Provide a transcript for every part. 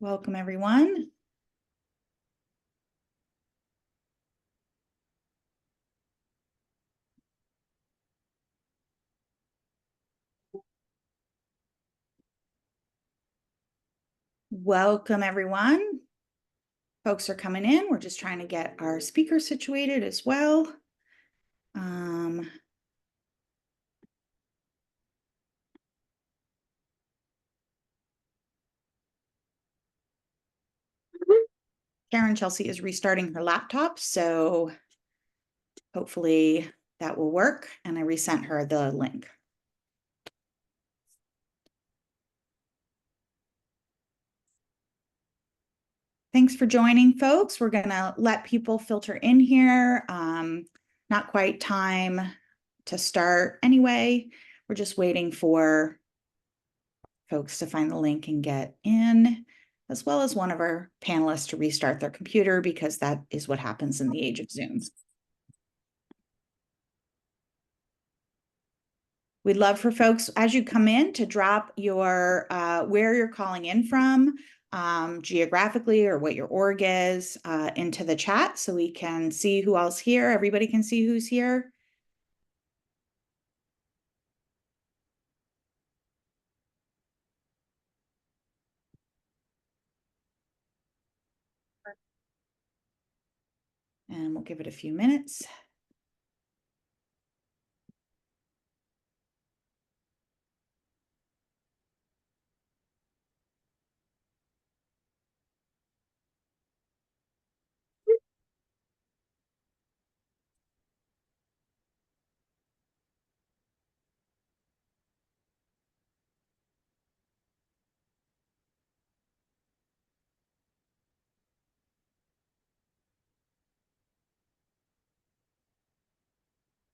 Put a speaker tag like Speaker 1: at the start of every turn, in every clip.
Speaker 1: Welcome, everyone. Welcome, everyone. Folks are coming in. We're just trying to get our speakers situated as well. Karen Chelsea is restarting her laptop, so hopefully that will work. And I resent her the link. Thanks for joining, folks. We're going to let people filter in here. Not quite time to start anyway. We're just waiting for folks to find the link and get in, as well as one of our panelists to restart their computer, because that is what happens in the age of Zoom. We'd love for folks, as you come in, to drop your where you're calling in from, geographically, or what your org is, into the chat so we can see who else here. Everybody can see who's here. And we'll give it a few minutes.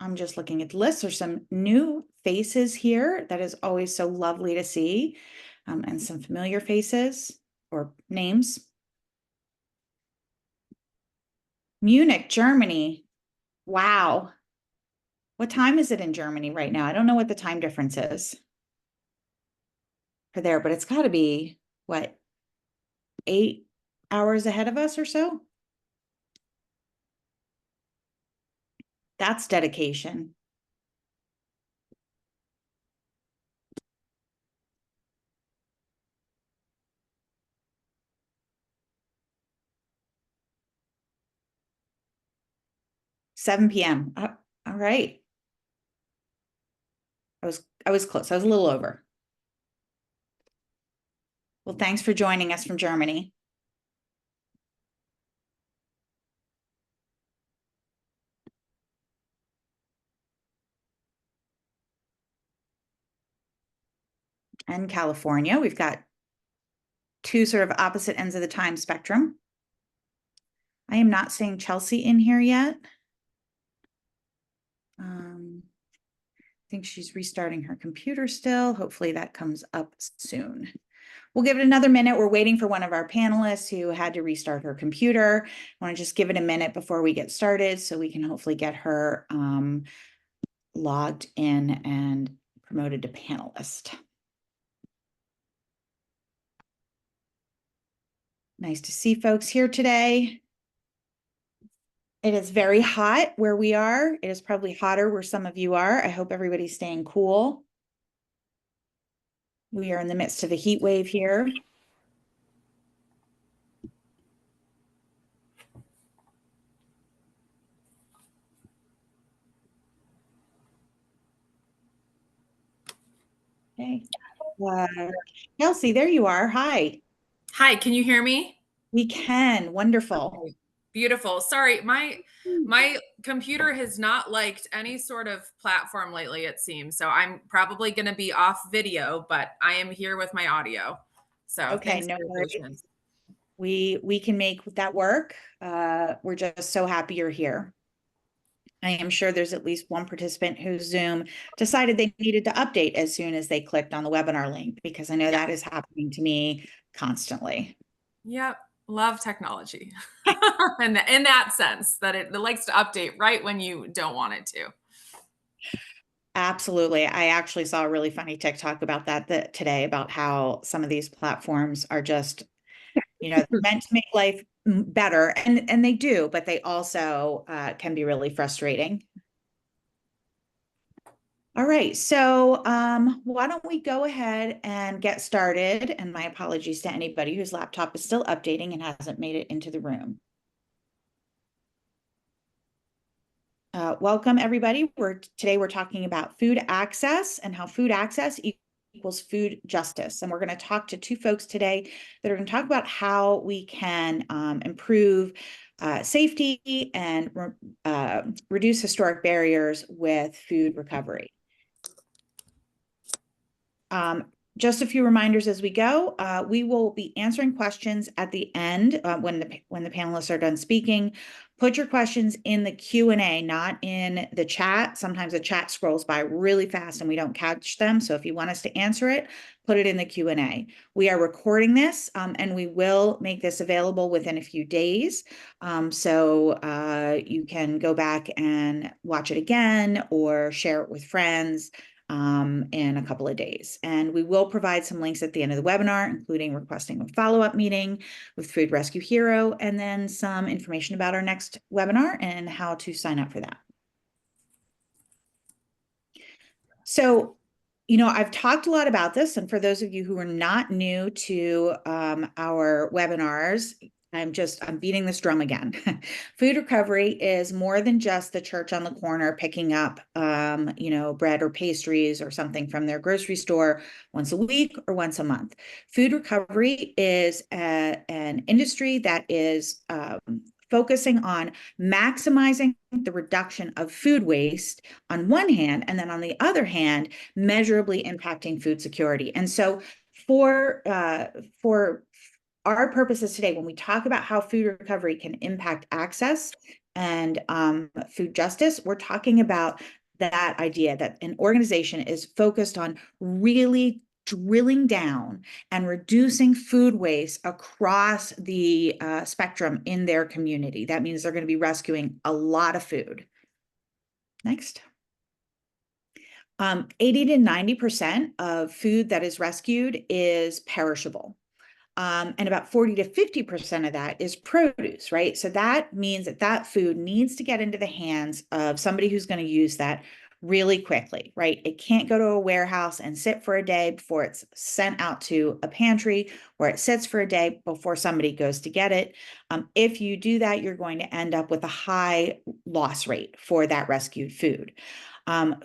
Speaker 1: I'm just looking at the list. There's some new faces here. That is always so lovely to see, and some familiar faces or names. Munich, Germany. Wow. What time is it in Germany right now? I don't know what the time difference is for there, but it's got to be, what, 8 hours ahead of us or so? That's dedication. $7 p.m. All right. I was close. I was a little over. Well, thanks for joining us from Germany. And California. We've got two sort of opposite ends of the time spectrum. I am not seeing Chelsea in here yet. I think she's restarting her computer still. Hopefully that comes up soon. We'll give it another minute. We're waiting for one of our panelists who had to restart her computer. I want to just give it a minute before we get started so we can hopefully get her logged in and promoted to panelist. Nice to see folks here today. It is very hot where we are. It is probably hotter where some of you are. I hope everybody's staying cool. We are in the midst of a heat wave here. Okay. Kelsey, there you are. Hi.
Speaker 2: Hi, can you hear me?
Speaker 1: We can. Wonderful.
Speaker 2: Okay. Beautiful. Sorry, my computer has not liked any sort of platform lately, it seems. So I'm probably going to be off video, but I am here with my audio. So
Speaker 1: okay,
Speaker 2: thanks
Speaker 1: no
Speaker 2: for your
Speaker 1: worries.
Speaker 2: patience.
Speaker 1: We can make that work. We're just so happy you're here. I am sure there's at least one participant whose Zoom decided they needed to update as soon as they clicked on the webinar link, because I know that is happening to me constantly.
Speaker 2: Yep. Love technology in that sense, that it likes to update right when you don't want it to.
Speaker 1: Absolutely. I actually saw a really funny TikTok about that today, about how some of these platforms are just They're meant to make life better, and they do, but they also can be really frustrating. All right, so why don't we go ahead and get started? And my apologies to anybody whose laptop is still updating and hasn't made it into the room. Welcome, everybody. Today we're talking about food access and how food access equals food justice. And we're going to talk to two folks today that are going to talk about how we can improve safety and reduce historic barriers with food recovery. Just a few reminders as we go. We will be answering questions at the end when the panelists are done speaking. Put your questions in the Q&A, not in the chat. Sometimes the chat scrolls by really fast and we don't catch them. So if you want us to answer it, put it in the Q&A. We are recording this and we will make this available within a few days. So you can go back and watch it again or share it with friends in a couple of days. And we will provide some links at the end of the webinar, including requesting a follow-up meeting with Food Rescue Hero, and then some information about our next webinar and how to sign up for that. So, I've talked a lot about this, and for those of you who are not new to our webinars, I'm beating this drum again. Food recovery is more than just the church on the corner picking up, bread or pastries or something from their grocery store once a week or once a month. Food recovery is an industry that is focusing on maximizing the reduction of food waste on one hand, and then on the other hand, measurably impacting food security. And so for our purposes today, when we talk about how food recovery can impact access and food justice, we're talking about that idea that an organization is focused on really drilling down and reducing food waste across the spectrum in their community. That means they're going to be rescuing a lot of food. Next. 80 to 90% of food that is rescued is perishable. And about 40 to 50% of that is produce, right? So that means that food needs to get into the hands of somebody who's going to use that really quickly, right? It can't go to a warehouse and sit for a day before it's sent out to a pantry, where it sits for a day before somebody goes to get it. If you do that, you're going to end up with a high loss rate for that rescued food.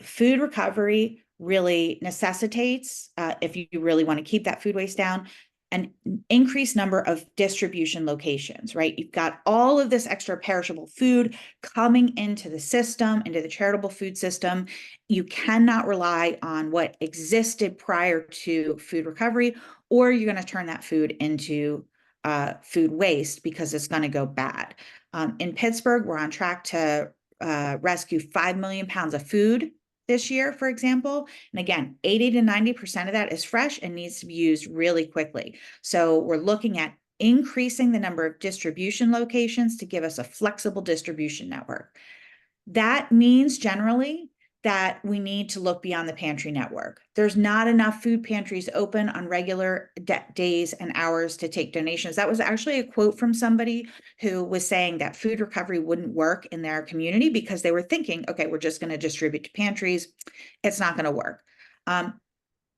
Speaker 1: Food recovery really necessitates, if you really want to keep that food waste down, an increased number of distribution locations, right? You've got all of this extra perishable food coming into the system, into the charitable food system. You cannot rely on what existed prior to food recovery, or you're going to turn that food into food waste because it's going to go bad. In Pittsburgh, we're on track to rescue 5 million pounds of food this year, for example. And again, 80 to 90% of that is fresh and needs to be used really quickly. So we're looking at increasing the number of distribution locations to give us a flexible distribution network. That means generally that we need to look beyond the pantry network. There's not enough food pantries open on regular days and hours to take donations. That was actually a quote from somebody who was saying that food recovery wouldn't work in their community because they were thinking, okay, we're just going to distribute to pantries. It's not going to work.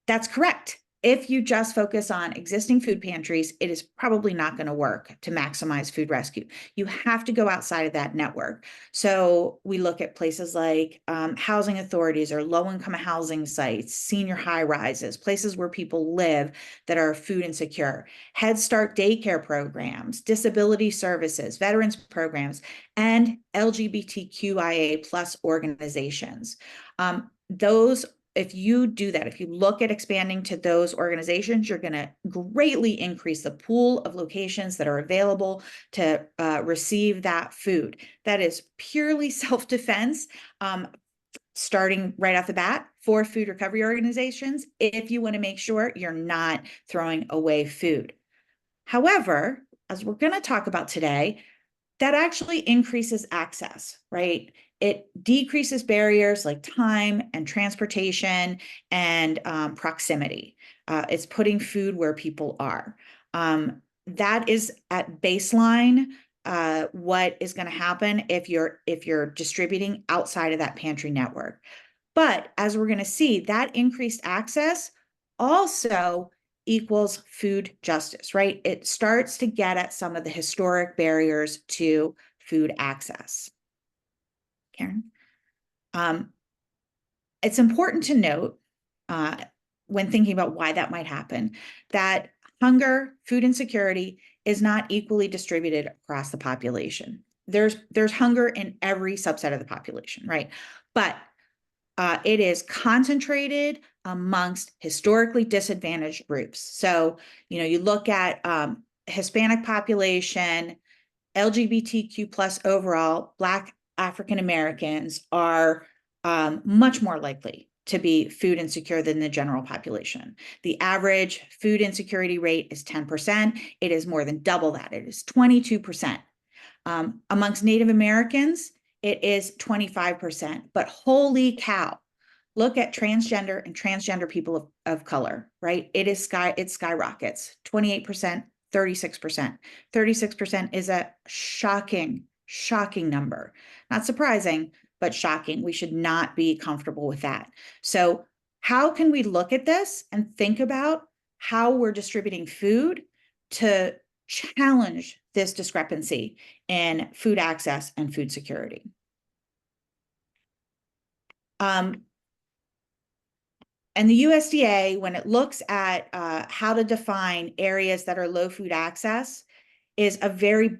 Speaker 1: That's correct. If you just focus on existing food pantries, it is probably not going to work to maximize food rescue. You have to go outside of that network. So we look at places like housing authorities or low-income housing sites, senior high-rises, places where people live that are food insecure, Head Start daycare programs, disability services, veterans programs, and LGBTQIA plus organizations. If you do that, if you look at expanding to those organizations, you're going to greatly increase the pool of locations that are available to receive that food. That is purely self-defense, starting right off the bat for food recovery organizations, if you want to make sure you're not throwing away food. However, as we're going to talk about today, that actually increases access, right? It decreases barriers like time and transportation and proximity. It's putting food where people are. that is at baseline what is going to happen if you're distributing outside of that pantry network. But as we're going to see, that increased access also equals food justice, right? It starts to get at some of the historic barriers to food access. Karen? It's important to note when thinking about why that might happen, that hunger, food insecurity is not equally distributed across the population. There's hunger in every subset of the population, right? But it is concentrated amongst historically disadvantaged groups. So, you look at Hispanic population, LGBTQ plus overall, Black African Americans are much more likely to be food insecure than the general population. The average food insecurity rate is 10%. It is more than double that. It is 22%. Amongst Native Americans, it is 25%. But holy cow, look at transgender and transgender people of color, right? It skyrockets, 28%, 36%. 36% is a shocking number. Not surprising, but shocking. We should not be comfortable with that. So how can we look at this and think about how we're distributing food to challenge this discrepancy in food access and food security? And the USDA, when it looks at how to define areas that are low food access, is a very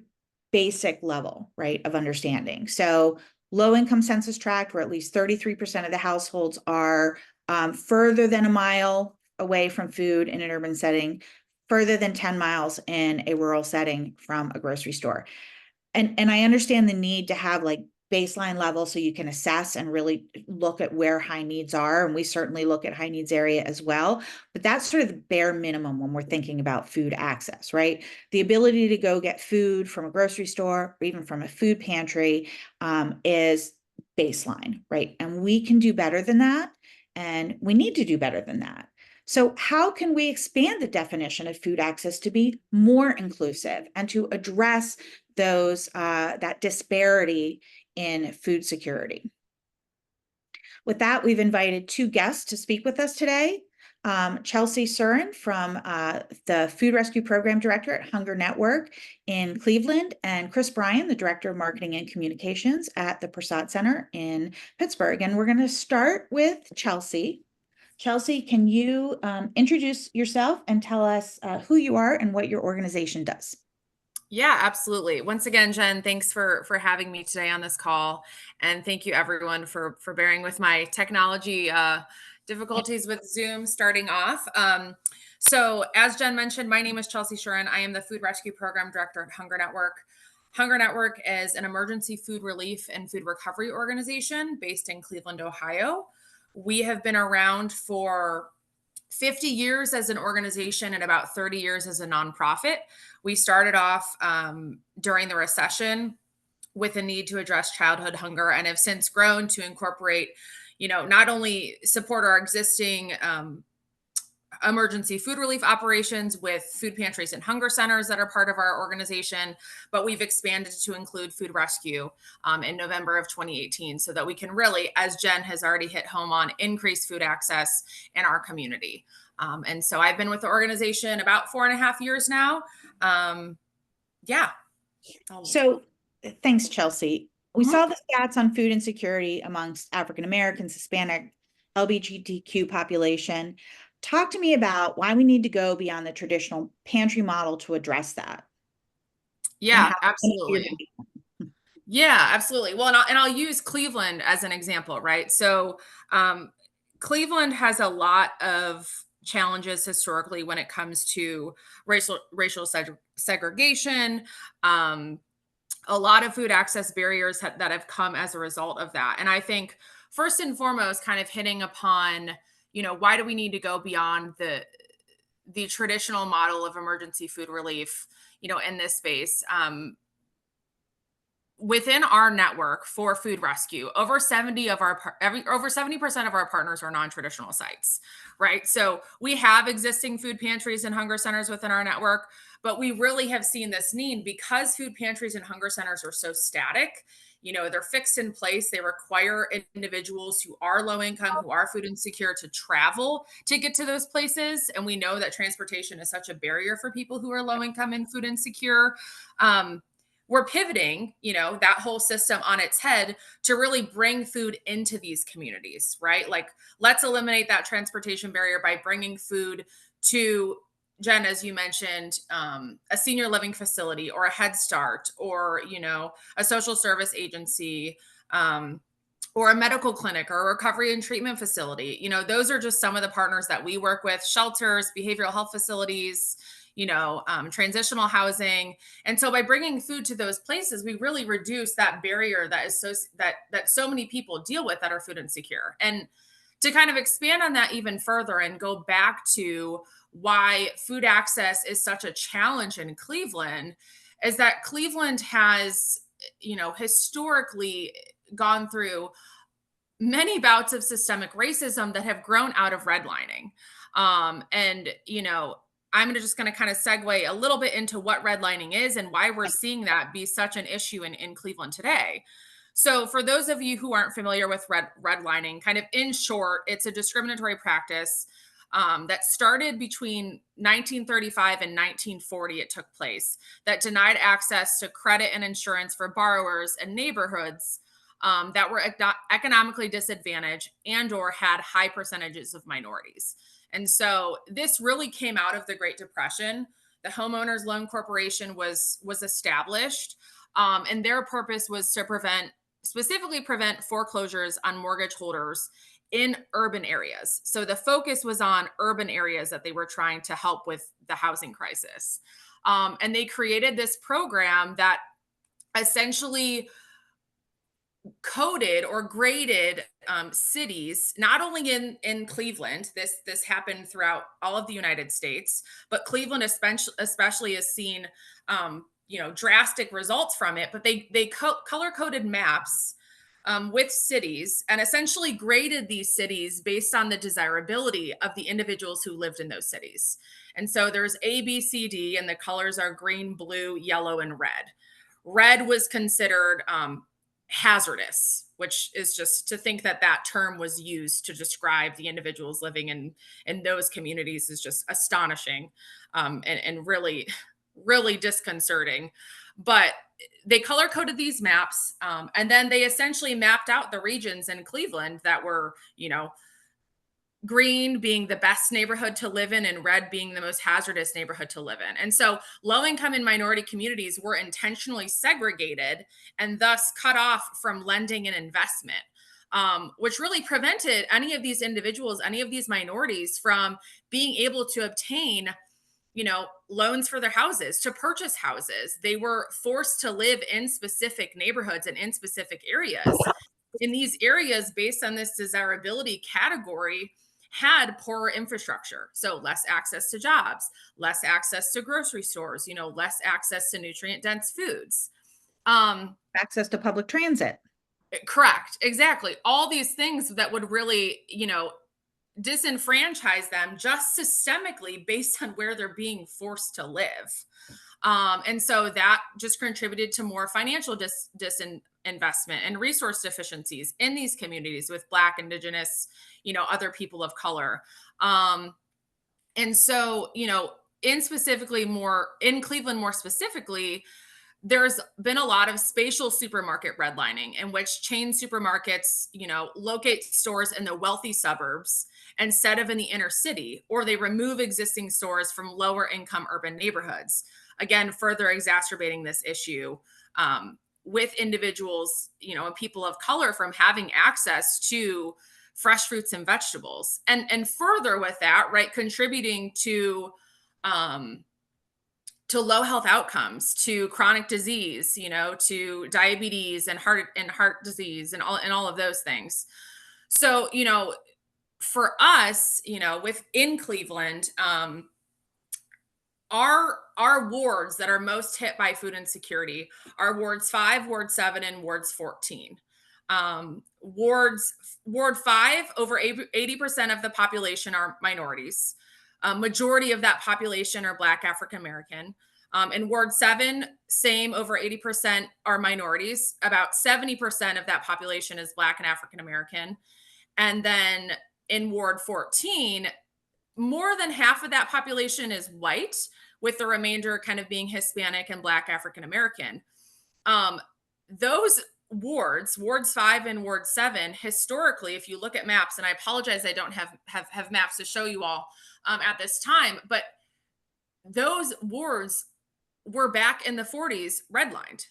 Speaker 1: basic level, right, of understanding. So low income census tract, where at least 33% of the households are further than a mile away from food in an urban setting, further than 10 miles in a rural setting from a grocery store. And I understand the need to have like baseline level so you can assess and really look at where high needs are. And we certainly look at high needs area as well. But that's sort of the bare minimum when we're thinking about food access, right? The ability to go get food from a grocery store or even from a food pantry is baseline, right? And we can do better than that. And we need to do better than that. So how can we expand the definition of food access to be more inclusive and to address that disparity in food security? With that, we've invited two guests to speak with us today. Csuhran from the Food Rescue Program Director at Hunger Network in Cleveland, and Bryan, the Director of Marketing and Communications at the Persad Center in Pittsburgh. And we're going to start with Chelsea. Chelsea, can you introduce yourself and tell us who you are and what your organization does?
Speaker 2: Yeah, absolutely. Once again, Jen, thanks for having me today on this call, and thank you everyone for bearing with my technology difficulties with Zoom starting off. So, as Jen mentioned, my name is Csuhran. I am the Food Rescue Program Director at Hunger Network. Hunger Network is an emergency food relief and food recovery organization based in Cleveland, Ohio. We have been around for 50 years as an organization and about 30 years as a nonprofit. We started off during the recession with a need to address childhood hunger and have since grown to incorporate, not only support our existing emergency food relief operations with food pantries and hunger centers that are part of our organization, but we've expanded to include food rescue in November of 2018 so that we can really, as Jen has already hit home on, increase food access in our community. And so I've been with the organization about 4.5 years now. Yeah.
Speaker 1: So thanks, Chelsea. We saw the stats on food insecurity amongst African Americans, Hispanic, LGBTQ population. Talk to me about why we need to go beyond the traditional pantry model to address that.
Speaker 2: Yeah, absolutely. Yeah, absolutely. Well, and I'll use Cleveland as an example, right? So Cleveland has a lot of challenges historically when it comes to racial segregation, a lot of food access barriers that have come as a result of that. And I think first and foremost, kind of hitting upon, why do we need to go beyond the traditional model of emergency food relief, in this space? Within our network for food rescue, over 70% of our partners are non-traditional sites, right? So we have existing food pantries and hunger centers within our network, But we really have seen this need because food pantries and hunger centers are so static. They're fixed in place. They require individuals who are low income, who are food insecure, to travel to get to those places. And we know that transportation is such a barrier for people who are low income and food insecure. We're pivoting, that whole system on its head to really bring food into these communities, right? Like, let's eliminate that transportation barrier by bringing food to, Jen, as you mentioned, a senior living facility or a Head Start or, a social service agency, or a medical clinic or a recovery and treatment facility. Those are just some of the partners that we work with: shelters, behavioral health facilities, transitional housing. And so by bringing food to those places, we really reduce that barrier that is that so many people deal with that are food insecure. And to kind of expand on that even further and go back to why food access is such a challenge in Cleveland, is that Cleveland has, historically gone through many bouts of systemic racism that have grown out of redlining. And, I'm just going to kind of segue a little bit into what redlining is and why we're seeing that be such an issue in Cleveland today. So for those of you who aren't familiar with redlining, kind of in short, it's a discriminatory practice that started between 1935 and 1940. It took place, that denied access to credit and insurance for borrowers in neighborhoods that were economically disadvantaged and or had high percentages of minorities. And so this really came out of the Great Depression. The Homeowners Loan Corporation was established, and their purpose was to specifically prevent foreclosures on mortgage holders in urban areas. So the focus was on urban areas that they were trying to help with the housing crisis. And they created this program that essentially coded or graded cities, not only in Cleveland. This happened throughout all of the United States, but Cleveland especially has seen drastic results from it. But they color coded maps with cities and essentially graded these cities based on the desirability of the individuals who lived in those cities. And so there's A, B, C, D, and the colors are green, blue, yellow, and red. Red was considered hazardous, which is just to think that that term was used to describe the individuals living in those communities is just astonishing, and really, really disconcerting. But they color coded these maps, and then they essentially mapped out the regions in Cleveland that were, green being the best neighborhood to live in and red being the most hazardous neighborhood to live in. And so low income and minority communities were intentionally segregated and thus cut off from lending and investment, which really prevented any of these individuals, any of these minorities, from being able to obtain loans for their houses, to purchase houses. They were forced to live in specific neighborhoods and in specific areas. In these areas, based on this desirability category, had poorer infrastructure. So less access to jobs, less access to grocery stores, less access to nutrient dense foods.
Speaker 1: Access to public transit.
Speaker 2: Correct. Exactly. All these things that would really, disenfranchise them just systemically based on where they're being forced to live. And so that just contributed to more financial disinvestment and resource deficiencies in these communities with Black, Indigenous, other people of color. And so, in Cleveland, more specifically, there's been a lot of spatial supermarket redlining in which chain supermarkets, locate stores in the wealthy suburbs instead of in the inner city, or they remove existing stores from lower income urban neighborhoods. Again, further exacerbating this issue with individuals, and people of color from having access to fresh fruits and vegetables. And further with that, right, contributing to low health outcomes, to chronic disease, to diabetes and heart disease and all of those things. So, for us, within Cleveland, our wards that are most hit by food insecurity are wards 5, ward 7, and wards 14. Ward 5, over 80% of the population are minorities. Majority of that population are Black, African American. In Ward 7, same, over 80% are minorities. About 70% of that population is Black and African American. And then in Ward 14, more than half of that population is white, with the remainder kind of being Hispanic and Black African American. Those wards 5 and Ward 7, historically, if you look at maps, and I apologize, I don't have maps to show you all at this time, but those wards were back in the 40s redlined.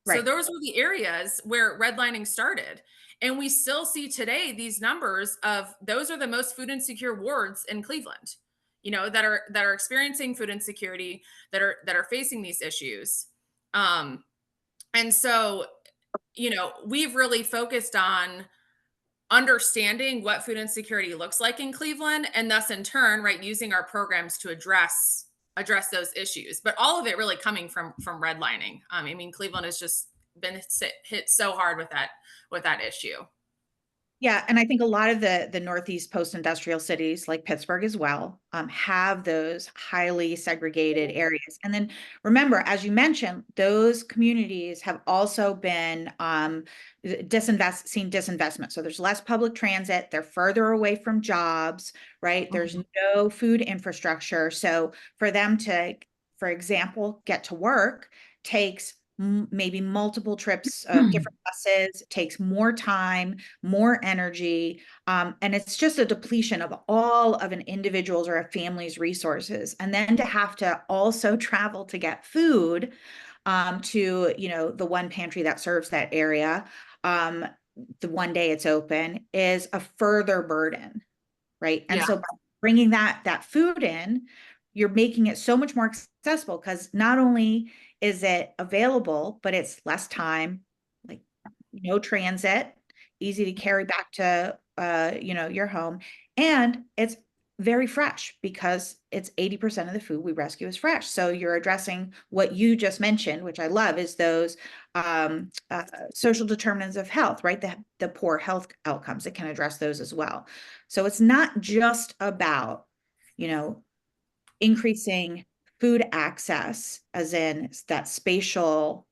Speaker 2: So
Speaker 1: Right.
Speaker 2: those were the areas where redlining started. And we still see today these numbers of those are the most food insecure wards in Cleveland, that are experiencing food insecurity, that are facing these issues. And so, we've really focused on understanding what food insecurity looks like in Cleveland, and thus in turn, right, using our programs to address those issues. But all of it really coming from redlining. I mean, Cleveland has just been hit so hard with that issue.
Speaker 1: Yeah, and I think a lot of the Northeast post-industrial cities, like Pittsburgh as well, have those highly segregated areas. And then remember, as you mentioned, those communities have also been seen disinvestment. So there's less public transit, they're further away from jobs, right? There's no food infrastructure. So for them to, for example, get to work takes maybe multiple trips of different buses, takes more time, more energy, and it's just a depletion of all of an individual's or a family's resources. And then to have to also travel to get food to, the one pantry that serves that area, the one day it's open, is a further burden, right? And so by bringing that food in, you're making it so much more accessible, because not only is it available, but it's less time, like no transit, easy to carry back to your home, and it's very fresh, because it's 80% of the food we rescue is fresh. So you're addressing what you just mentioned, which I love, is those social determinants of health, right? The poor health outcomes. It can address those as well. So it's not just about, increasing food access, as in that spatial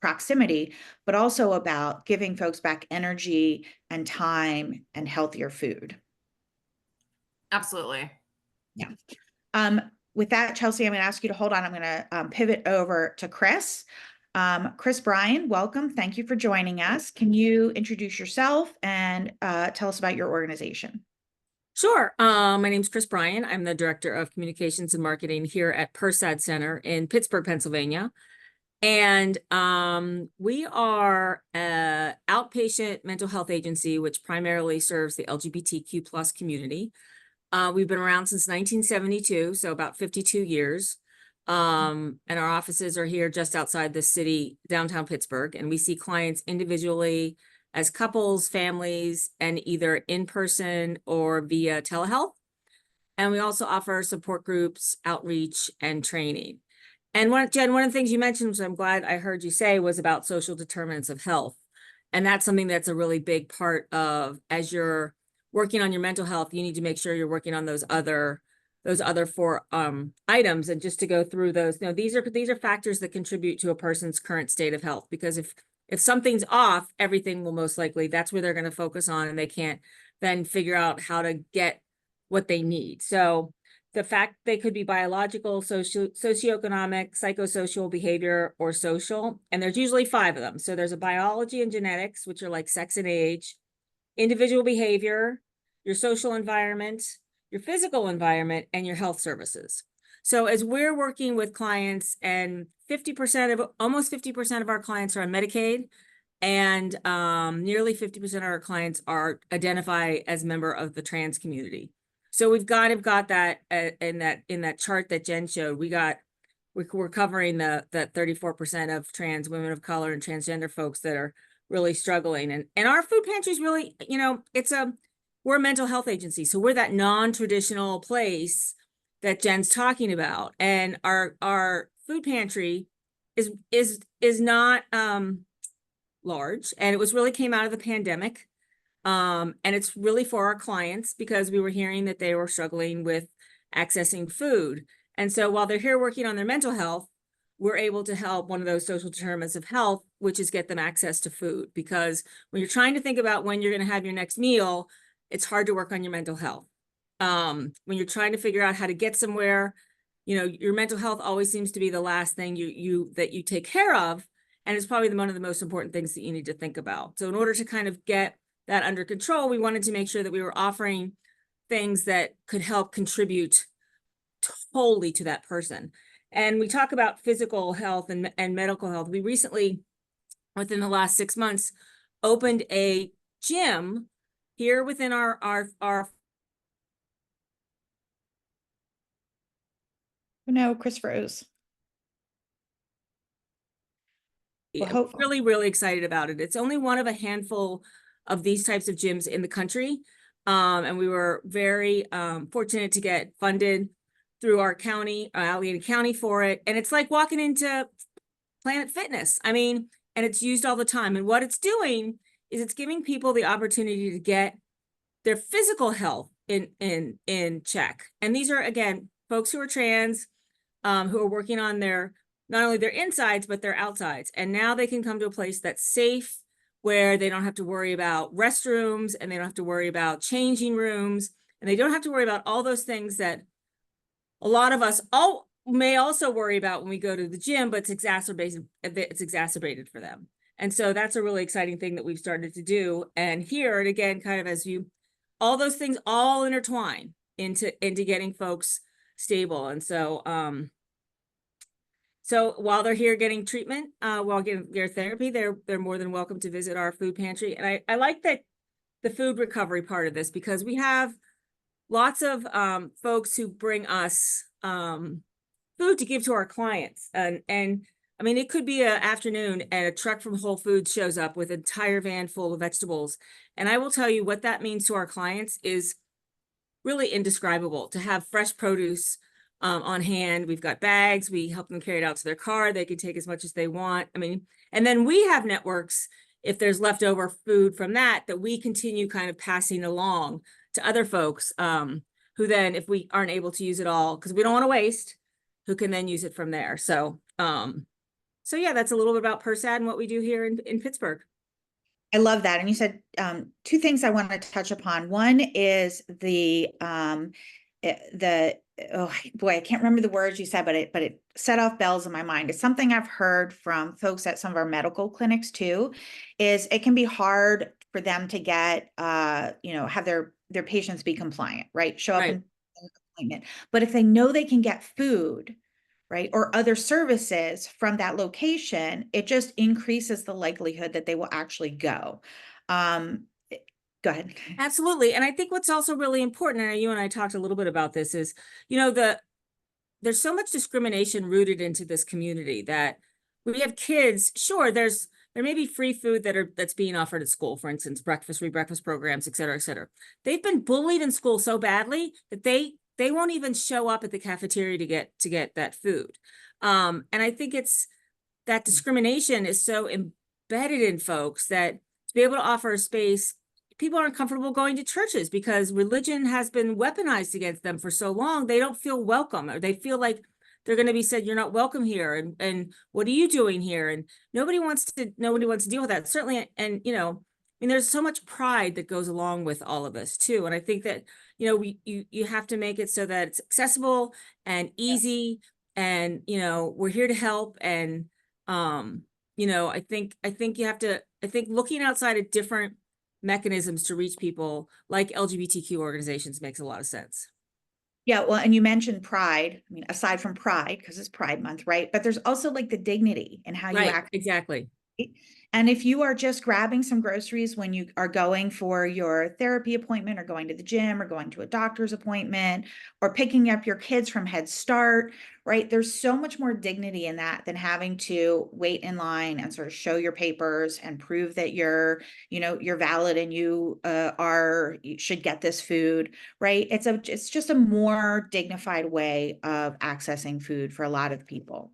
Speaker 1: proximity, but also about giving folks back energy and time and healthier food.
Speaker 2: Absolutely.
Speaker 1: Yeah. With that, Chelsea, I'm going to ask you to hold on. I'm going to pivot over to Chris. Chris Bryan, welcome. Thank you for joining us. Can you introduce yourself and tell us about your organization?
Speaker 3: Sure. My name is Chris Bryan. I'm the Director of Communications and Marketing here at Persad Center in Pittsburgh, Pennsylvania. And we are an outpatient mental health agency, which primarily serves the LGBTQ plus community. We've been around since 1972, so about 52 years. And our offices are here just outside the city, downtown Pittsburgh. And we see clients individually, as couples, families, and either in person or via telehealth. And we also offer support groups, outreach, and training. And Jen, one of the things you mentioned, which I'm glad I heard you say, was about social determinants of health. And that's something that's a really big part of, as you're working on your mental health, you need to make sure you're working on those other 4 items. And just to go through those, these are factors that contribute to a person's current state of health, because if something's off, everything will most likely, that's where they're going to focus on, and they can't then figure out how to get what they need. So the fact they could be biological, socioeconomic, psychosocial, behavior, or social, and there's usually 5 of them. So there's a biology and genetics, which are like sex and age, individual behavior, your social environment, your physical environment, and your health services. So as we're working with clients, and almost 50% of our clients are on Medicaid, and nearly 50% of our clients are identify as member of the trans community. So we've got that in that chart that Jen showed. We're covering that 34% of trans women of color and transgender folks that are really struggling. And our food pantry is really, we're a mental health agency, so we're that non-traditional place that Jen's talking about. And our food pantry is not large, and it really came out of the pandemic. And it's really for our clients, because we were hearing that they were struggling with accessing food. And so while they're here working on their mental health, we're able to help one of those social determinants of health, which is get them access to food. Because when you're trying to think about when you're going to have your next meal, it's hard to work on your mental health. When you're trying to figure out how to get somewhere, you know, your mental health always seems to be the last thing that you take care of. And it's probably one of the most important things that you need to think about. So in order to kind of get that under control, we wanted to make sure that we were offering things that could help contribute totally to that person. And we talk about physical health and medical health. We recently, within the last 6 months, opened a gym here within our
Speaker 1: No, Chris froze. Well,
Speaker 3: really, really excited about it. It's only one of a handful of these types of gyms in the country. And we were very fortunate to get funded through our county, Allegheny County, for it. And it's like walking into Planet Fitness. I mean, and it's used all the time. And what it's doing is it's giving people the opportunity to get their physical health in check. And these are, again, folks who are trans, who are working on not only their insides, but their outsides. And now they can come to a place that's safe, where they don't have to worry about restrooms, and they don't have to worry about changing rooms, and they don't have to worry about all those things that a lot of us may also worry about when we go to the gym, but it's exacerbated for them. And so that's a really exciting thing that we've started to do. And here, and again, kind of all those things all intertwine into getting folks stable. And so, so while they're here getting treatment, while getting their therapy, they're more than welcome to visit our food pantry. And I like that the food recovery part of this, because we have lots of folks who bring us food to give to our clients. And I mean, it could be an afternoon and a truck from Whole Foods shows up with an entire van full of vegetables. And I will tell you what that means to our clients is really indescribable. To have fresh produce on hand. We've got bags. We help them carry it out to their car. They can take as much as they want. I mean, and then we have networks, if there's leftover food from that we continue kind of passing along to other folks who then, if we aren't able to use it all, because we don't want to waste, who can then use it from there. So, so yeah, that's a little bit about Persad and what we do here in Pittsburgh.
Speaker 1: I love that. And you said two things I want to touch upon. One is oh boy, I can't remember the words you said, but it set off bells in my mind. It's something I've heard from folks at some of our medical clinics too, is it can be hard for them to get, have their patients be compliant, right? Show up in an appointment. But if they know they can get food, right, or other services from that location, it just increases the likelihood that they will actually go. Go ahead.
Speaker 3: Absolutely. And I think what's also really important, and you and I talked a little bit about this, is, there's so much discrimination rooted into this community that we have kids. Sure, there may be free food that's being offered at school, for instance, free breakfast programs, et cetera, et cetera. They've been bullied in school so badly that they won't even show up at the cafeteria to get that food. And I think it's that discrimination is so embedded in folks that to be able to offer a space, people aren't comfortable going to churches because religion has been weaponized against them for so long. They don't feel welcome, or they feel like they're going to be said, you're not welcome here. And what are you doing here? And nobody wants to deal with that. Certainly. And, I mean, there's so much pride that goes along with all of this too. And I think that, you have to make it so that it's accessible and easy, and, we're here to help. And, I think looking outside at different mechanisms to reach people like LGBTQ organizations makes a lot of sense.
Speaker 1: Yeah, well, and you mentioned pride. I mean, aside from pride, because it's Pride Month, right? But there's also like the dignity and how you act.
Speaker 3: Exactly.
Speaker 1: And if you are just grabbing some groceries when you are going for your therapy appointment, or going to the gym, or going to a doctor's appointment, or picking up your kids from Head Start, right? There's so much more dignity in that than having to wait in line and sort of show your papers and prove that you're valid and you should get this food, right? It's just a more dignified way of accessing food for a lot of people.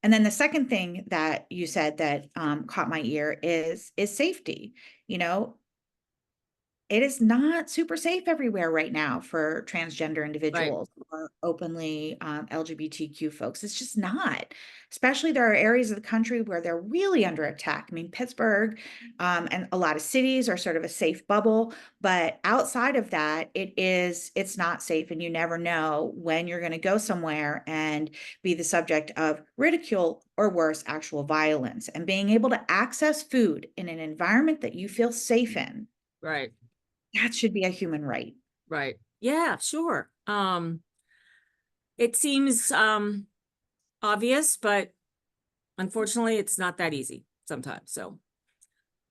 Speaker 1: And then the second thing that you said that caught my ear is safety. it is not super safe everywhere right now for transgender
Speaker 3: Right.
Speaker 1: individuals or openly LGBTQ folks. It's just not. Especially there are areas of the country where they're really under attack. I mean, Pittsburgh and a lot of cities are sort of a safe bubble, but outside of that, it's not safe, and you never know when you're going to go somewhere and be the subject of ridicule or worse, actual violence. And being able to access food in an environment that you feel safe in,
Speaker 3: Right.
Speaker 1: that should be a human right.
Speaker 3: Right. Yeah, sure. It seems obvious, but unfortunately it's not that easy sometimes. So,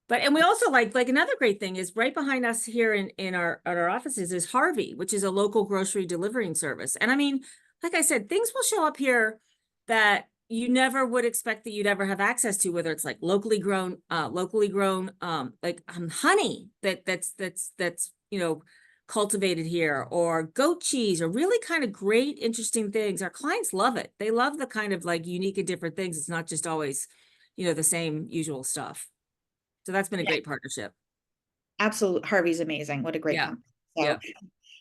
Speaker 3: but and we also like another great thing is right behind us here in our offices is Harvey, which is a local grocery delivering service. And I mean, like I said, things will show up here that you never would expect that you'd ever have access to, whether it's like locally grown honey that's cultivated here, or goat cheese, or really kind of great, interesting things. Our clients love it. They love the kind of like unique and different things. It's not just always, the same usual stuff. So that's been a great partnership.
Speaker 1: Absolutely. Harvey's amazing. What a great company. So
Speaker 3: Yeah.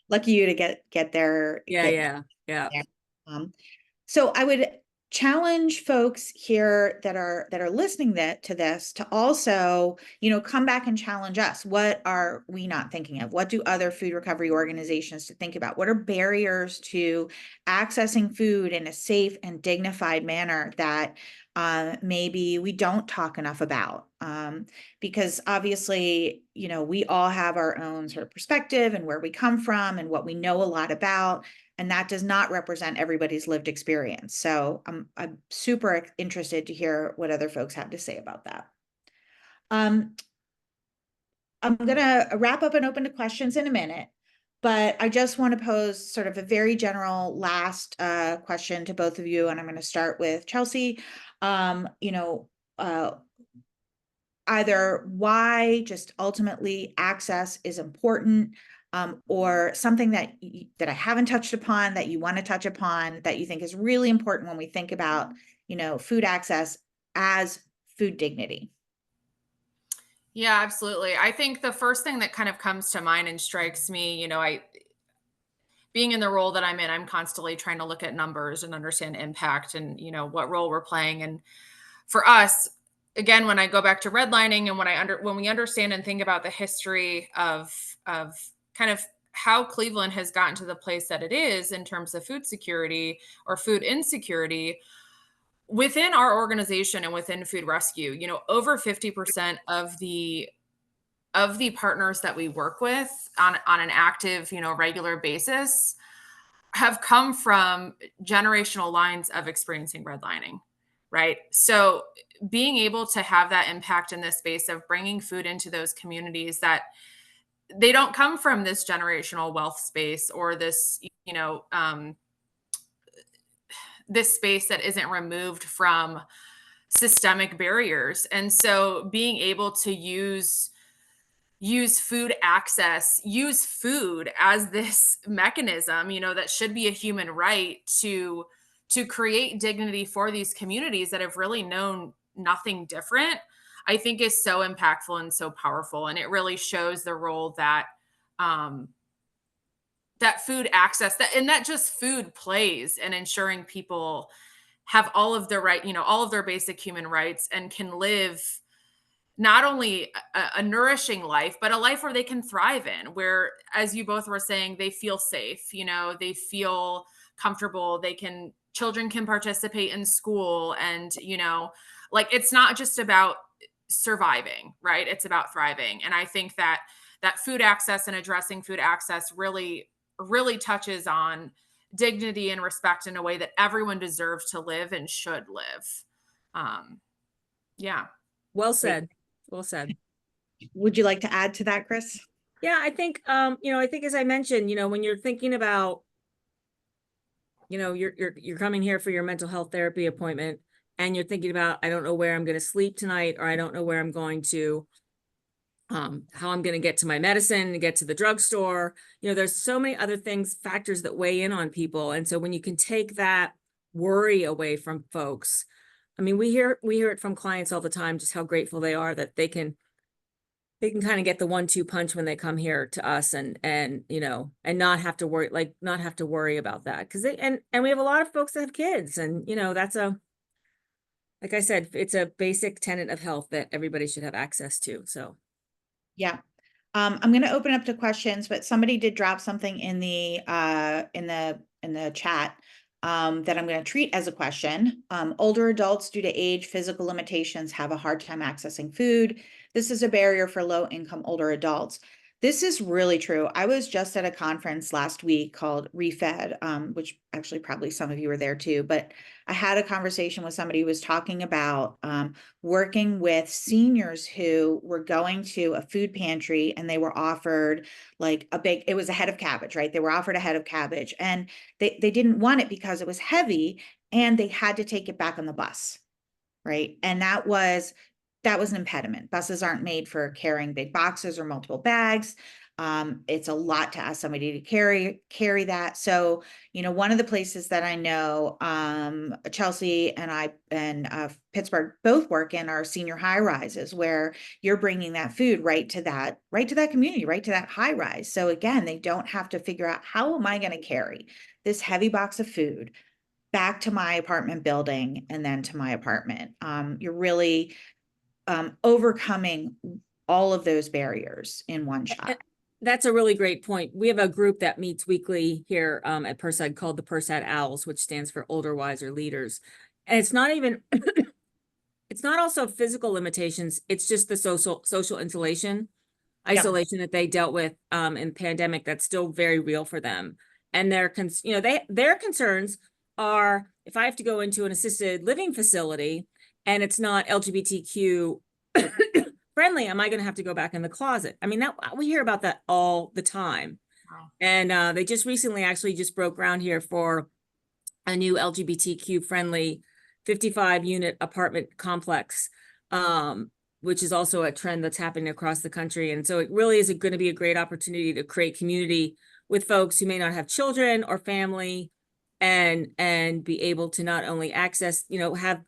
Speaker 1: lucky you to get there.
Speaker 3: Yeah.
Speaker 1: There. So I would challenge folks here that are listening to this to also, come back and challenge us. What are we not thinking of? What do other food recovery organizations to think about? What are barriers to accessing food in a safe and dignified manner that maybe we don't talk enough about? Because obviously, we all have our own sort of perspective and where we come from and what we know a lot about. And that does not represent everybody's lived experience. So I'm super interested to hear what other folks have to say about that. I'm going to wrap up and open to questions in a minute, but I just want to pose sort of a very general last question to both of you. And I'm going to start with Chelsea. Either why just ultimately access is important, or something that I haven't touched upon that you want to touch upon that you think is really important when we think about, food access as food dignity.
Speaker 2: Yeah, absolutely. I think the first thing that kind of comes to mind and strikes me, being in the role that I'm in, I'm constantly trying to look at numbers and understand impact and, what role we're playing. And for us, again, when I go back to redlining and when we understand and think about the history of kind of how Cleveland has gotten to the place that it is in terms of food security or food insecurity within our organization and within food rescue, over 50% of the partners that we work with on an active, regular basis have come from generational lines of experiencing redlining. Right. So being able to have that impact in this space of bringing food into those communities that they don't come from this generational wealth space or this, this space that isn't removed from systemic barriers. And so being able to use food access, use food as this mechanism, that should be a human right to create dignity for these communities that have really known nothing different, I think is so impactful and so powerful. And it really shows the role that that food access and that just food plays in ensuring people have all of their all of their basic human rights and can live not only a nourishing life, but a life where they can thrive in, where, as you both were saying, they feel safe, they feel comfortable, children can participate in school, and, it's not just about surviving, right? It's about thriving. And I think that food access and addressing food access really, really touches on dignity and respect in a way that everyone deserves to live and should live. Yeah.
Speaker 3: Well said. Well said.
Speaker 1: Would you like to add to that, Chris?
Speaker 3: Yeah, I think, I think as I mentioned, when you're thinking about, you're coming here for your mental health therapy appointment and you're thinking about, I don't know where I'm going to sleep tonight, or I don't know where I'm going to, how I'm going to get to my medicine and get to the drugstore. There's so many other factors that weigh in on people. And so when you can take that worry away from folks, I mean, we hear it from clients all the time, just how grateful they are that they can they can kind of get the 1-2 punch when they come here to us and you know, and not have to worry, like not have to worry about that. Cause they, and we have a lot of folks that have kids and, you know, that's like I said, it's a basic tenet of health that everybody should have access to. So.
Speaker 1: Yeah. I'm going to open up to questions, but somebody did drop something in the chat that I'm going to treat as a question. Older adults, due to age, physical limitations, have a hard time accessing food. This is a barrier for low-income older adults. This is really true. I was just at a conference last week called Refed, which actually probably some of you were there too, but I had a conversation with somebody who was talking about working with seniors who were going to a food pantry and they were offered like it was a head of cabbage, right? They were offered a head of cabbage and they didn't want it because it was heavy and they had to take it back on the bus, right? And that was an impediment. Buses aren't made for carrying big boxes or multiple bags. It's a lot to ask somebody to carry that. So, you know, one of the places that I know, Chelsea and I and Pittsburgh both work in are senior high rises where you're bringing that food right to that community, right to that high rise. So again, they don't have to figure out how am I going to carry this heavy box of food back to my apartment building and then to my apartment. You're really overcoming all of those barriers in one shot.
Speaker 3: That's a really great point. We have a group that meets weekly here at Persad called the Persad Owls, which stands for Older Wiser Leaders. And it's not even, it's not also physical limitations. It's just the social isolation that they dealt with in pandemic that's still very real for them. And their concerns are if I have to go into an assisted living facility and it's not LGBTQ friendly, am I going to have to go back in the closet? I mean, that we hear about that all the time.
Speaker 2: Wow.
Speaker 3: And they just recently actually just broke ground here for a new LGBTQ friendly 55 unit apartment complex, which is also a trend that's happening across the country. And so it really is going to be a great opportunity to create community with folks who may not have children or family and be able to not only access, you know, have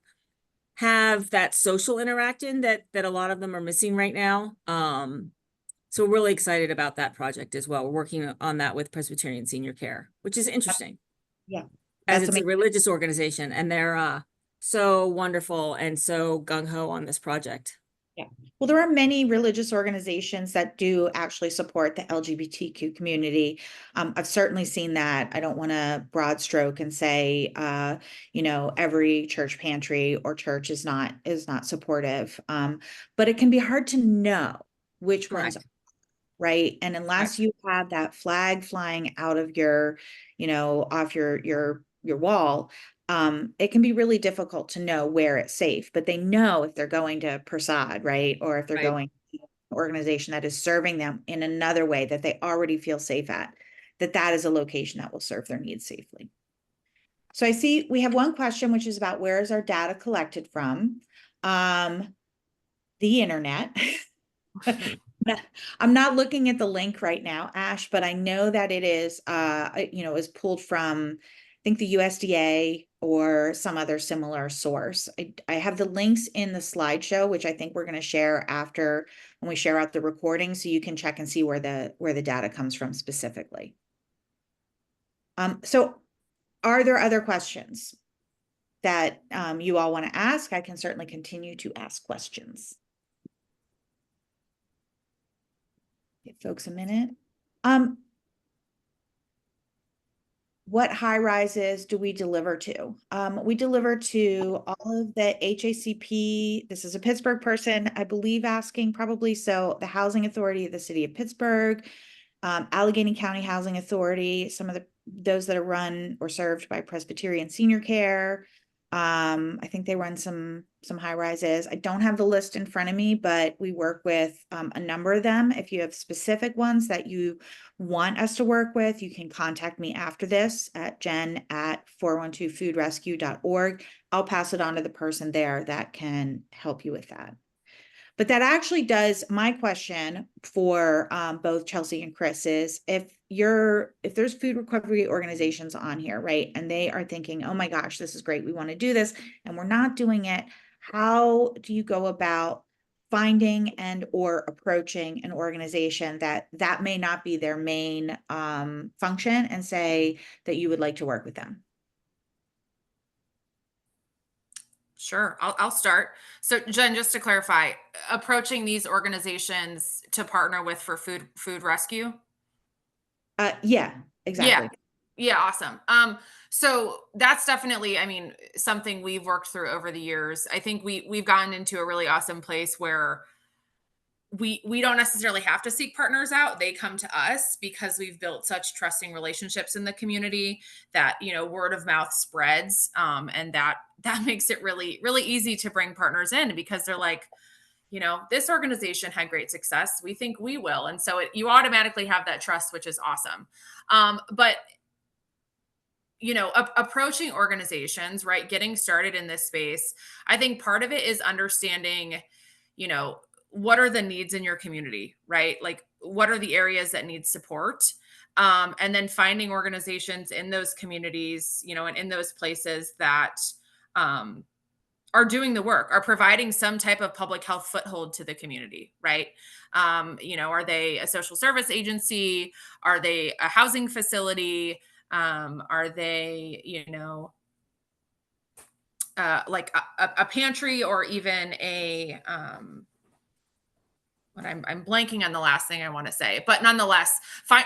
Speaker 3: that social interaction that a lot of them are missing right now. So we're really excited about that project as well. We're working on that with Presbyterian Senior Care, which is interesting.
Speaker 1: Yeah.
Speaker 3: As it's a religious organization and they're so wonderful and so gung-ho on this project.
Speaker 1: Yeah. Well, there are many religious organizations that do actually support the LGBTQ community. I've certainly seen that. I don't want to broad stroke and say, you know, every church pantry or church is not supportive. But it can be hard to know which ones, right? And unless you have that flag flying out of your, you know, off your wall, it can be really difficult to know where it's safe, but they know if they're going to Persad, right? Or if they're going to an organization that is serving them in another way that they already feel safe at, that is a location that will serve their needs safely. So I see we have one question, which is about where is our data collected from? The internet. I'm not looking at the link right now, Ash, but I know that it is, you know, is pulled from, I think the USDA or some other similar source. I have the links in the slideshow, which I think we're going to share after when we share out the recording, so you can check and see where the data comes from specifically. So are there other questions that you all want to ask? I can certainly continue to ask questions. Give folks a minute. What high rises do we deliver to? We deliver to all of the HACP. This is a Pittsburgh person, I believe, asking probably. So the Housing Authority of the City of Pittsburgh, Allegheny County Housing Authority, some of those that are run or served by Presbyterian Senior Care. I think they run some high rises. I don't have the list in front of me, but we work with a number of them. If you have specific ones that you want us to work with, you can contact me after this at jen@412foodrescue.org. I'll pass it on to the person there that can help you with that. But that actually does my question for both Chelsea and Chris is if there's food recovery organizations on here, right? And they are thinking, oh my gosh, this is great. We want to do this and we're not doing it. How do you go about finding and or approaching an organization that may not be their main function, and say that you would like to work with them?
Speaker 2: Sure, I'll start. So Jen, just to clarify, approaching these organizations to partner with for food rescue?
Speaker 1: Yeah, exactly.
Speaker 2: Yeah, awesome. So that's definitely, I mean, something we've worked through over the years. I think we've gotten into a really awesome place where we don't necessarily have to seek partners out. They come to us because we've built such trusting relationships in the community that, you know, word of mouth spreads. And that makes it really, really easy to bring partners in, because they're like, you know, this organization had great success, we think we will. And so you automatically have that trust, which is awesome. But you know, approaching organizations, right, getting started in this space, I think part of it is understanding, you know, what are the needs in your community, right? Like, what are the areas that need support? And then finding organizations in those communities, you know, and in those places that um, are doing the work, are providing some type of public health foothold to the community, right? You know, are they a social service agency? Are they a housing facility? Are they, you know, like a pantry, or even a what I'm blanking on the last thing I want to say, but nonetheless,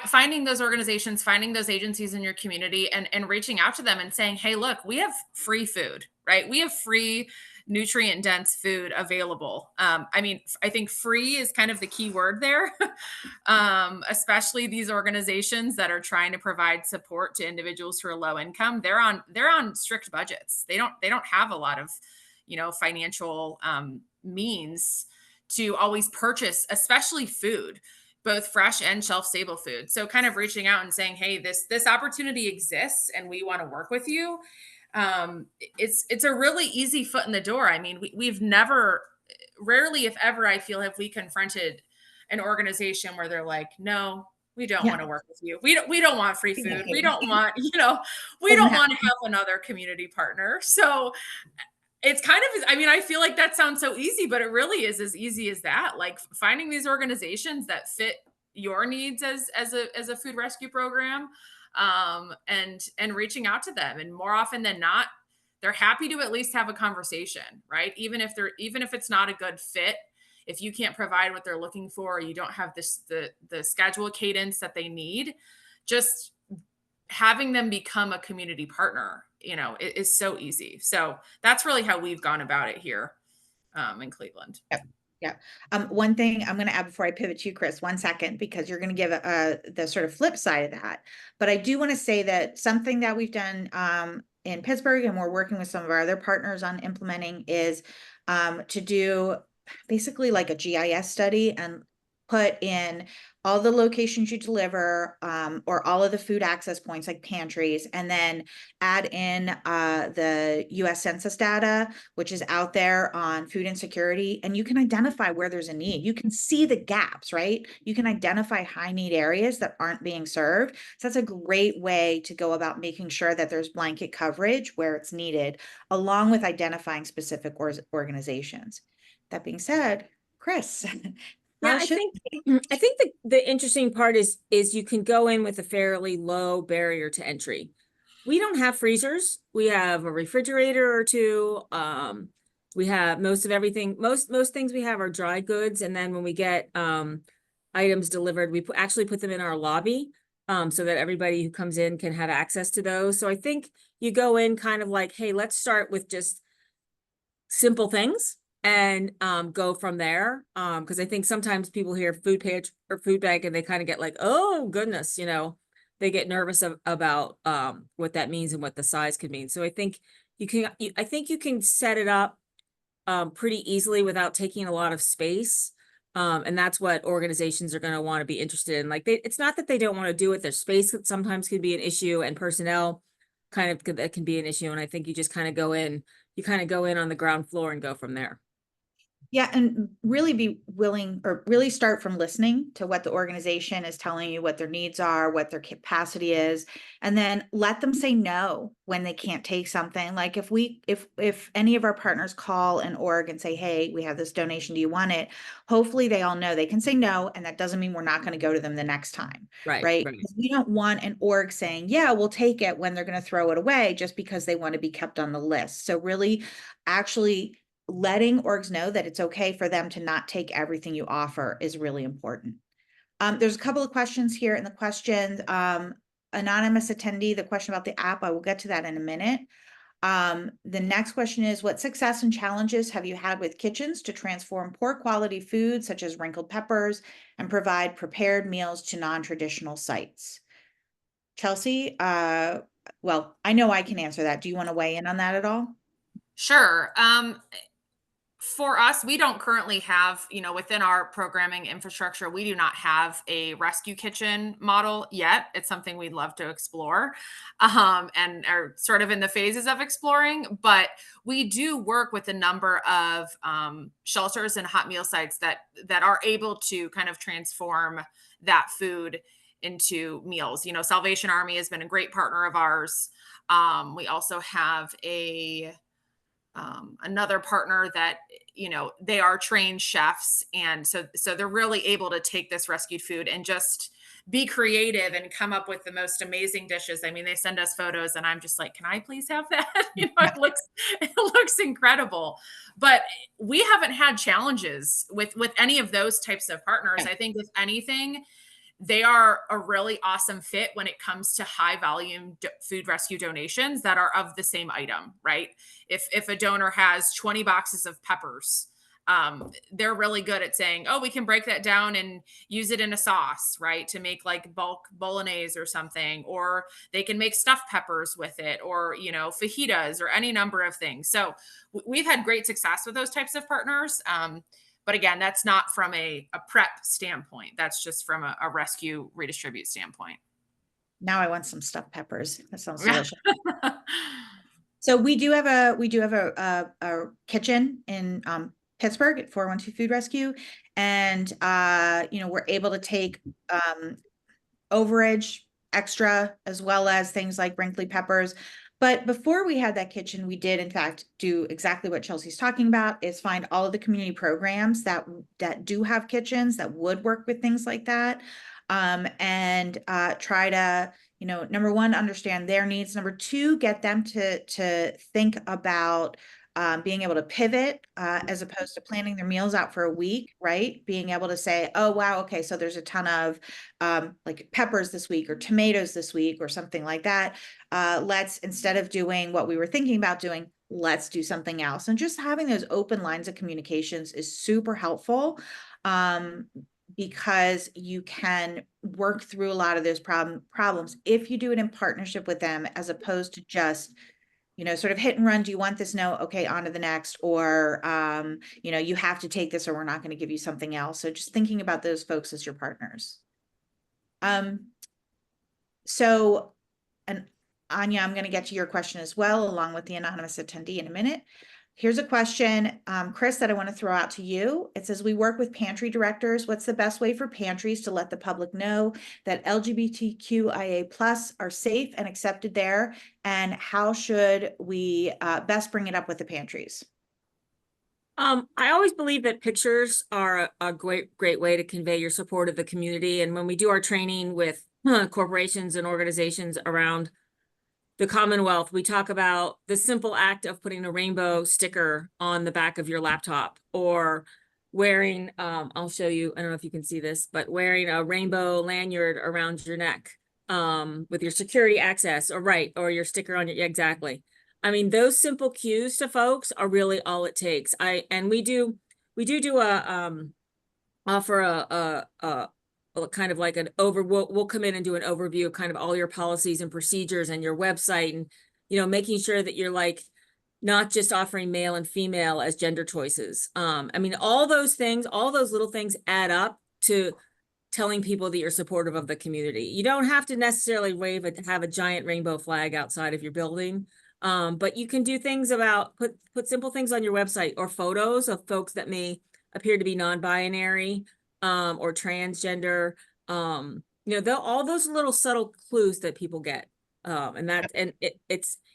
Speaker 2: finding those organizations, finding those agencies in your community, and reaching out to them and saying, hey, look, we have free food, right? We have free nutrient dense food available. I mean, I think free is kind of the key word there. Especially these organizations that are trying to provide support to individuals who are low income. They're on strict budgets. They don't have a lot of, you know, financial means to always purchase, especially food, both fresh and shelf stable food. So kind of reaching out and saying, hey, this opportunity exists and we want to work with you. It's a really easy foot in the door. I mean, we've never, rarely if ever, I feel, have we confronted an organization where they're like, no, we don't want to work with you. We don't want free food. We don't want, you know, we don't want to have another community partner. So it's kind of, I mean, I feel like that sounds so easy, but it really is as easy as that. Like finding these organizations that fit your needs as a food rescue program, and reaching out to them. And more often than not, they're happy to at least have a conversation, right? Even if it's not a good fit, if you can't provide what they're looking for, or you don't have the schedule cadence that they need, just having them become a community partner, you know, is so easy. So that's really how we've gone about it here in Cleveland.
Speaker 1: Yep. Yeah. One thing I'm going to add before I pivot to you, Chris, 1 second, because you're going to give the sort of flip side of that. But I do want to say that something that we've done in Pittsburgh, and we're working with some of our other partners on implementing, is to do basically like a GIS study and put in all the locations you deliver, or all of the food access points like pantries, and then add in the US Census data, which is out there on food insecurity. And you can identify where there's a need. You can see the gaps, right? You can identify high need areas that aren't being served. So that's a great way to go about making sure that there's blanket coverage where it's needed, along with identifying specific organizations. That being said, Chris,
Speaker 3: Yeah, I think the interesting part is you can go in with a fairly low barrier to entry. We don't have freezers. We have a refrigerator or two. We have most of everything. Most things we have are dry goods, and then when we get items delivered, we actually put them in our lobby, so that everybody who comes in can have access to those. So I think you go in kind of like, hey, let's start with just simple things and go from there. Because I think sometimes people hear food pantry or food bank and they kind of get like, oh goodness, you know, they get nervous about what that means and what the size could mean. So I think you can set it up pretty easily without taking a lot of space. And that's what organizations are going to want to be interested in. Like it's not that they don't want to do it. Their space sometimes could be an issue, and personnel that can be an issue. And I think you just kind of go in on the ground floor and go from there.
Speaker 1: Yeah, and really be willing, or really start from listening to what the organization is telling you, what their needs are, what their capacity is, and then let them say no when they can't take something. Like if any of our partners call an org and say, hey, we have this donation, do you want it? Hopefully they all know they can say no, and that doesn't mean we're not going to go to them the next time,
Speaker 3: Right,
Speaker 1: right?
Speaker 3: right.
Speaker 1: Because we don't want an org saying, yeah, we'll take it, when they're going to throw it away just because they want to be kept on the list. So really actually letting orgs know that it's okay for them to not take everything you offer is really important. There's a couple of questions here in the questions. Anonymous attendee, the question about the app, I will get to that in a minute. The next question is, what success and challenges have you had with kitchens to transform poor quality food, such as wrinkled peppers, and provide prepared meals to non-traditional sites? Chelsea, well, I know I can answer that. Do you want to weigh in on that at all?
Speaker 2: Sure. For us, we don't currently have, within our programming infrastructure, we do not have a rescue kitchen model yet. It's something we'd love to explore, and are sort of in the phases of exploring. But we do work with a number of shelters and hot meal sites that are able to kind of transform that food into meals. Salvation Army has been a great partner of ours. We also have another partner that they are trained chefs, and so they're really able to take this rescued food and just be creative and come up with the most amazing dishes. I mean, they send us photos and I'm just like, can I please have that? It looks incredible. But we haven't had challenges with any of those types of partners. I think, if anything, they are a really awesome fit when it comes to high volume food rescue donations that are of the same item, right? If a donor has 20 boxes of peppers, they're really good at saying, oh, we can break that down and use it in a sauce, right? To make like bulk bolognese or something, or they can make stuffed peppers with it, or, fajitas, or any number of things. So we've had great success with those types of partners. But again, that's not from a prep standpoint. That's just from a rescue redistribute standpoint.
Speaker 1: Now I want some stuffed peppers. That sounds delicious. So we do have a kitchen in Pittsburgh at 412 Food Rescue, and we're able to take overage extra, as well as things like wrinkly peppers. But before we had that kitchen, we did in fact do exactly what Chelsea's talking about, is find all of the community programs that do have kitchens that would work with things like that. And try to, number one, understand their needs. Number two, get them to think about being able to pivot as opposed to planning their meals out for a week, right? Being able to say, oh, wow, okay, so there's a ton of like peppers this week or tomatoes this week or something like that. Let's, instead of doing what we were thinking about doing, let's do something else. And just having those open lines of communications is super helpful, because you can work through a lot of those problems if you do it in partnership with them, as opposed to just sort of hit and run. Do you want this? No. Okay, on to the next. Or, you have to take this or we're not going to give you something else. So just thinking about those folks as your partners. So, and Anya, I'm going to get to your question as well, along with the anonymous attendee in a minute. Here's a question, Chris, that I want to throw out to you. It says, we work with pantry directors. What's the best way for pantries to let the public know that LGBTQIA+ are safe and accepted there? And how should we best bring it up with the pantries?
Speaker 3: I always believe that pictures are a great way to convey your support of the community. And when we do our training with corporations and organizations around the Commonwealth, we talk about the simple act of putting a rainbow sticker on the back of your laptop, or wearing, I'll show you, I don't know if you can see this, but wearing a rainbow lanyard around your neck with your security access, or your sticker on your, yeah, exactly. I mean, those simple cues to folks are really all it takes. We do offer a kind of like we'll come in and do an overview of kind of all your policies and procedures and your website, and making sure that you're like not just offering male and female as gender choices. I mean, all those things, all those little things add up to telling people that you're supportive of the community. You don't have to necessarily have a giant rainbow flag outside of your building, But you can do things about put simple things on your website or photos of folks that may appear to be non-binary or transgender. All those little subtle clues that people get.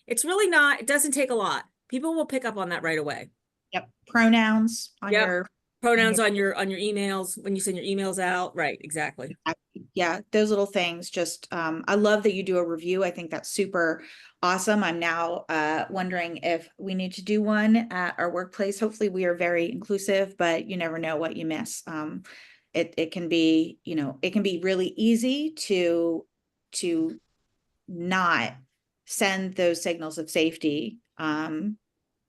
Speaker 3: It's really not, it doesn't take a lot. People will pick up on that right away.
Speaker 1: Yep. Pronouns on
Speaker 3: Yep.
Speaker 1: your
Speaker 3: Pronouns on your emails when you send your emails out. Right, exactly.
Speaker 1: Yeah, those little things. Just I love that you do a review. I think that's super awesome. I'm now wondering if we need to do one at our workplace. Hopefully we are very inclusive, but you never know what you miss. It can be, it can be really easy to not send those signals of safety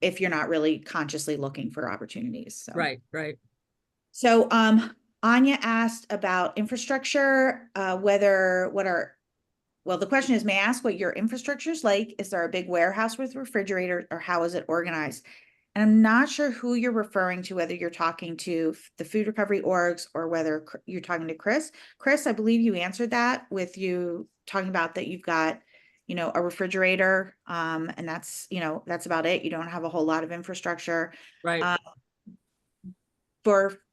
Speaker 1: if you're not really consciously looking for opportunities. So.
Speaker 3: Right.
Speaker 1: So Anya asked about infrastructure, well, the question is, may I ask what your infrastructure is like? Is there a big warehouse with refrigerators, or how is it organized? And I'm not sure who you're referring to, whether you're talking to the food recovery orgs or whether you're talking to Chris. Chris, I believe you answered that with you talking about that you've got, a refrigerator, and that's about it. You don't have a whole lot of infrastructure.
Speaker 3: Right.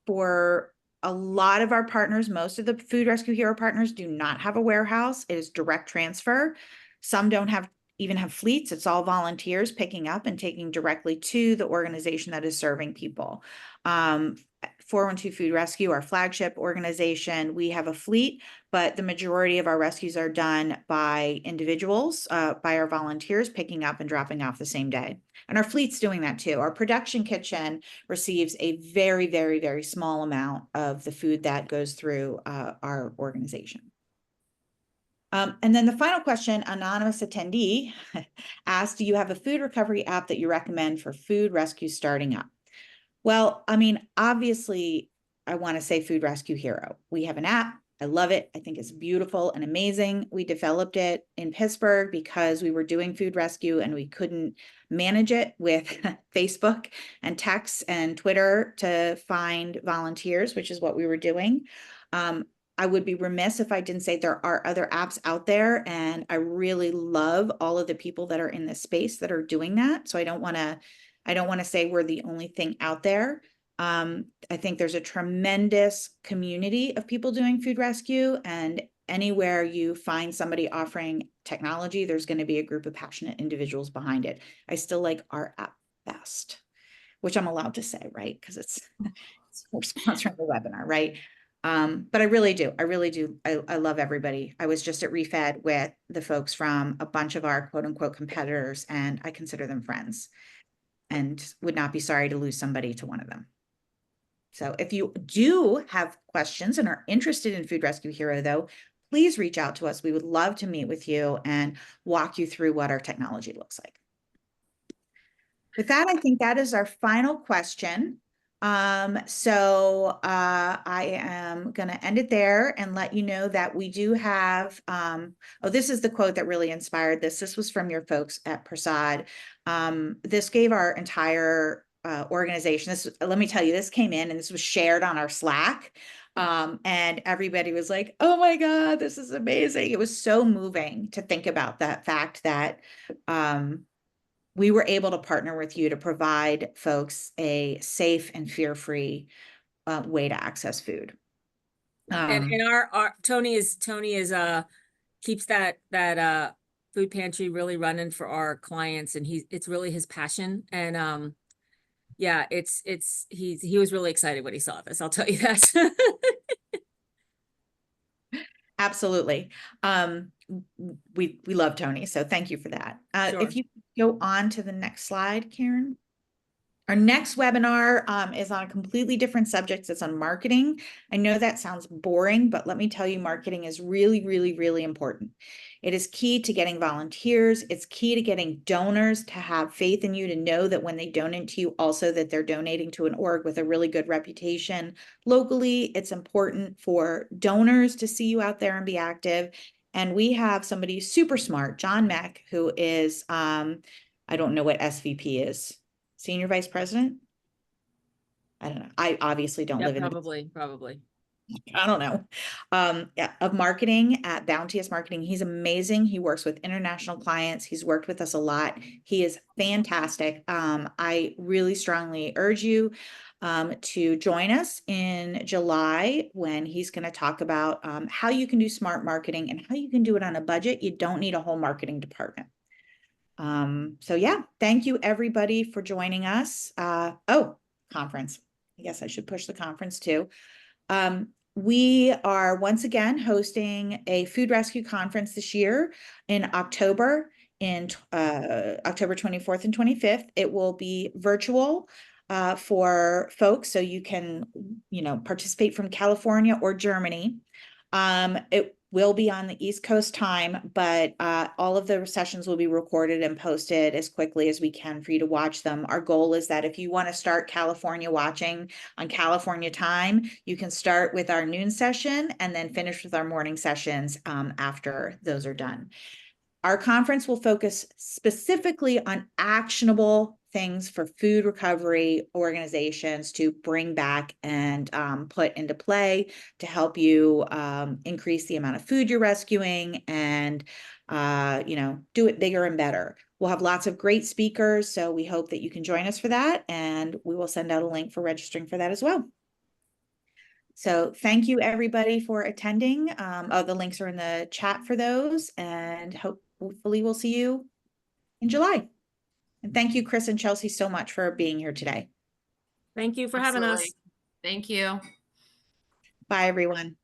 Speaker 1: For a lot of our partners, most of the Food Rescue Hero partners do not have a warehouse. It is direct transfer. Some don't even have fleets. It's all volunteers picking up and taking directly to the organization that is serving people. 412 Food Rescue, our flagship organization, we have a fleet, but the majority of our rescues are done by individuals, by our volunteers picking up and dropping off the same day. And our fleet's doing that too. Our production kitchen receives a very, very, very small amount of the food that goes through our organization. And then the final question, anonymous attendee asked, do you have a food recovery app that you recommend for food rescue starting up? Well, I mean, obviously, I want to say Food Rescue Hero. We have an app. I love it. I think it's beautiful and amazing. We developed it in Pittsburgh because we were doing food rescue and we couldn't manage it with Facebook and text and Twitter to find volunteers, which is what we were doing. I would be remiss if I didn't say there are other apps out there, and I really love all of the people that are in this space that are doing that. So I don't want to say we're the only thing out there. I think there's a tremendous community of people doing food rescue, and anywhere you find somebody offering technology, there's going to be a group of passionate individuals behind it. I still like our app best, which I'm allowed to say, right? Because we're sponsoring the webinar, right? But I really do. I love everybody. I was just at Refed with the folks from a bunch of our quote unquote competitors, and I consider them friends and would not be sorry to lose somebody to one of them. So if you do have questions and are interested in Food Rescue Hero, though, please reach out to us. We would love to meet with you and walk you through what our technology looks like. With that, I think that is our final question. So I am going to end it there and let you know that we do have, this is the quote that really inspired this. This was from your folks at Persad. This gave our entire organization, let me tell you, this came in and this was shared on our Slack. And everybody was like, oh my God, this is amazing. It was so moving to think about that fact that we were able to partner with you to provide folks a safe and fear-free way to access food.
Speaker 3: And our Tony keeps that food pantry really running for our clients, and it's really his passion. And yeah, he was really excited when he saw this. I'll tell you that.
Speaker 1: Absolutely. We love Tony, so thank you for that.
Speaker 3: Sure.
Speaker 1: If you go on to the next slide, Karen. Our next webinar is on a completely different subject. It's on marketing. I know that sounds boring, but let me tell you, marketing is really, really, really important. It is key to getting volunteers. It's key to getting donors to have faith in you, to know that when they donate to you, also that they're donating to an org with a really good reputation locally. It's important for donors to see you out there and be active. And we have somebody super smart, John Meck, who is, I don't know what SVP is. Senior Vice President? I don't know. I obviously don't live in
Speaker 3: probably.
Speaker 1: I don't know, yeah, of marketing at Bounteous Marketing. He's amazing. He works with international clients. He's worked with us a lot. He is fantastic. I really strongly urge you to join us in July when he's going to talk about how you can do smart marketing and how you can do it on a budget. You don't need a whole marketing department. So yeah, thank you everybody for joining us. Conference. I guess I should push the conference too. We are once again hosting a food rescue conference this year in October, in October 24th and 25th. It will be virtual for folks, so you can, participate from California or Germany. It will be on the East Coast time, but all of the sessions will be recorded and posted as quickly as we can for you to watch them. Our goal is that if you want to start California watching on California time, you can start with our noon session and then finish with our morning sessions after those are done. Our conference will focus specifically on actionable things for food recovery organizations to bring back and put into play to help you increase the amount of food you're rescuing and, do it bigger and better. We'll have lots of great speakers, so we hope that you can join us for that, and we will send out a link for registering for that as well. So thank you everybody for attending. The links are in the chat for those, and hopefully we'll see you in July. And thank you, Chris and Chelsea, so much for being here today.
Speaker 3: Thank you for having us.
Speaker 2: Thank you.
Speaker 1: Bye, everyone.